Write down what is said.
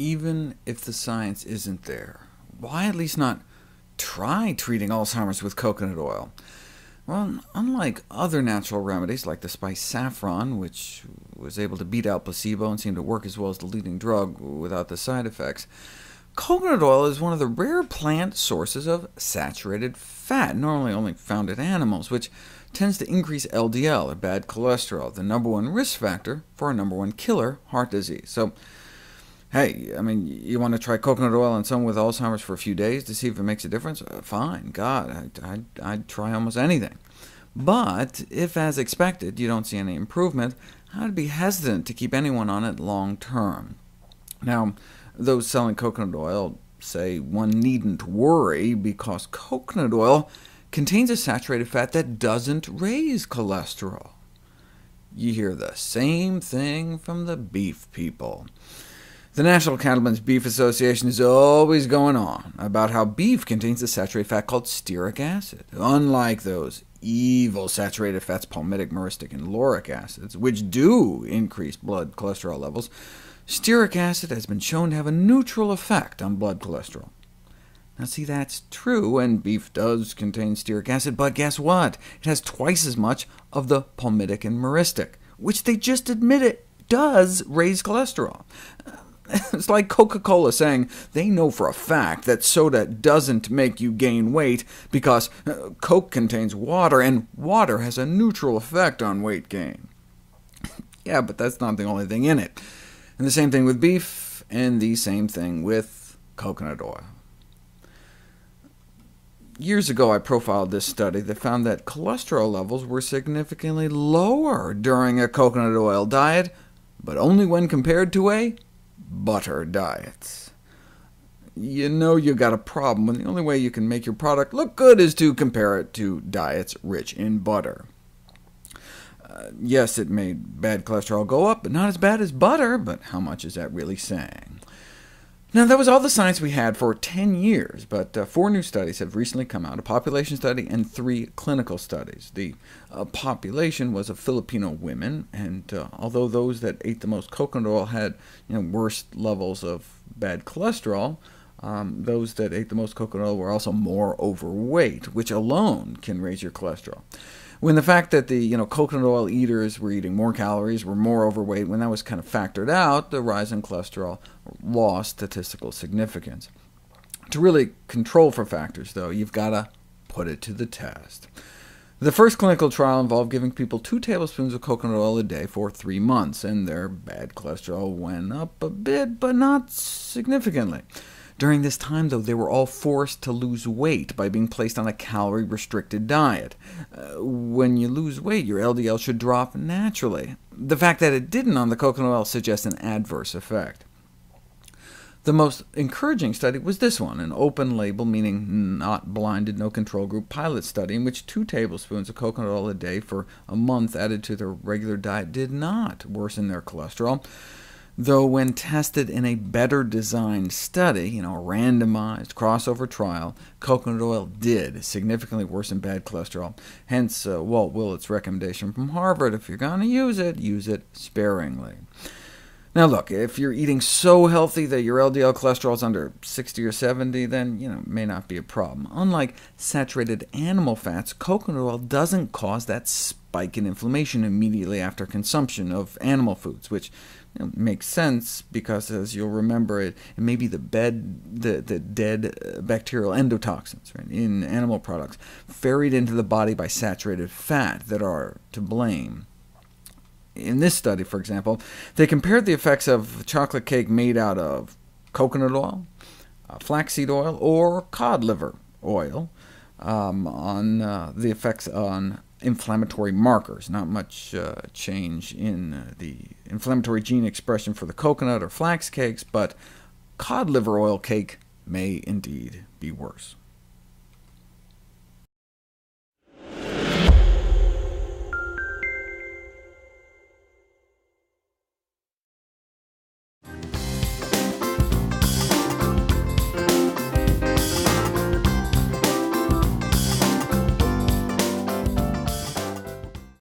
even if the science isn't there, why at least not try treating Alzheimer's with coconut oil? Well, unlike other natural remedies like the spice saffron, which was able to beat out placebo and seemed to work as well as the leading drug without the side effects, coconut oil is one of the rare plant sources of saturated fat, normally only found in animals, which tends to increase LDL, or bad cholesterol, the #1 risk factor for our #1 killer, heart disease. So, hey, you want to try coconut oil on someone with Alzheimer's for a few days to see if it makes a difference? Fine, God, I'd try almost anything. But if, as expected, you don't see any improvement, I'd be hesitant to keep anyone on it long term. Now, those selling coconut oil say one needn't worry, because coconut oil contains a saturated fat that doesn't raise cholesterol. You hear the same thing from the beef people. The National Cattlemen's Beef Association is always going on about how beef contains a saturated fat called stearic acid, unlike those evil saturated fats palmitic, myristic, and lauric acids, which do increase blood cholesterol levels. Stearic acid has been shown to have a neutral effect on blood cholesterol. Now see, that's true, and beef does contain stearic acid, but guess what? It has twice as much of the palmitic and myristic, which they just admit it does raise cholesterol. It's like Coca-Cola saying they know for a fact that soda doesn't make you gain weight because Coke contains water, and water has a neutral effect on weight gain. Yeah, but that's not the only thing in it. And the same thing with beef, and the same thing with coconut oil. Years ago, I profiled this study that found that cholesterol levels were significantly lower during a coconut oil diet, but only when compared to a butter diet. You know you got a problem when the only way you can make your product look good is to compare it to diets rich in butter. Yes, it made bad cholesterol go up, but not as bad as butter, but how much is that really saying? Now, that was all the science we had for 10 years, but 4 new studies have recently come out, a population study and 3 clinical studies. The population was of Filipino women, and although those that ate the most coconut oil had worse levels of bad cholesterol, those that ate the most coconut oil were also more overweight, which alone can raise your cholesterol. When the fact that the coconut oil eaters were eating more calories, were more overweight, when that was kind of factored out, the rise in cholesterol lost statistical significance. To really control for factors, though, you've got to put it to the test. The first clinical trial involved giving people 2 tablespoons of coconut oil a day for 3 months, and their bad cholesterol went up a bit, but not significantly. During this time, though, they were all forced to lose weight by being placed on a calorie-restricted diet. When you lose weight, your LDL should drop naturally. The fact that it didn't on the coconut oil suggests an adverse effect. The most encouraging study was this one, an open-label, meaning not blinded, no control group pilot study, in which 2 tablespoons of coconut oil a day for a month added to their regular diet did not worsen their cholesterol, though when tested in a better-designed study, a randomized crossover trial, coconut oil did significantly worsen bad cholesterol. Hence Walt Willett's recommendation from Harvard, if you're going to use it sparingly. Now look, if you're eating so healthy that your LDL cholesterol is under 60 or 70, then it may not be a problem. Unlike saturated animal fats, coconut oil doesn't cause that spike in inflammation immediately after consumption of animal foods, which makes sense because, as you'll remember, it may be the dead bacterial endotoxins in animal products ferried into the body by saturated fat that are to blame. In this study, for example, they compared the effects of chocolate cake made out of coconut oil, flaxseed oil, or cod liver oil on the effects on inflammatory markers. Not much change in the inflammatory gene expression for the coconut or flax cakes, but cod liver oil cake may indeed be worse.